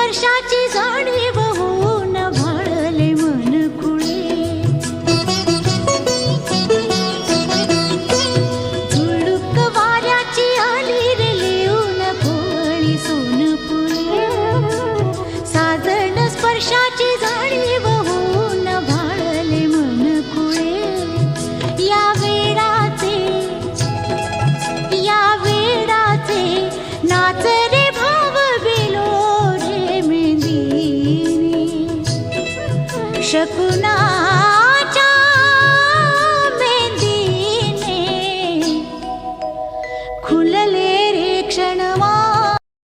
स्पर्शाची जाणीव होऊन भाळले मन खुळे. झुळूक वाऱ्याची आली रे लिहून कोवळी सोनपुळे. साजन स्पर्शाची जाणीव होऊन भाळले मन खुळे. या वेडाचे नाच रे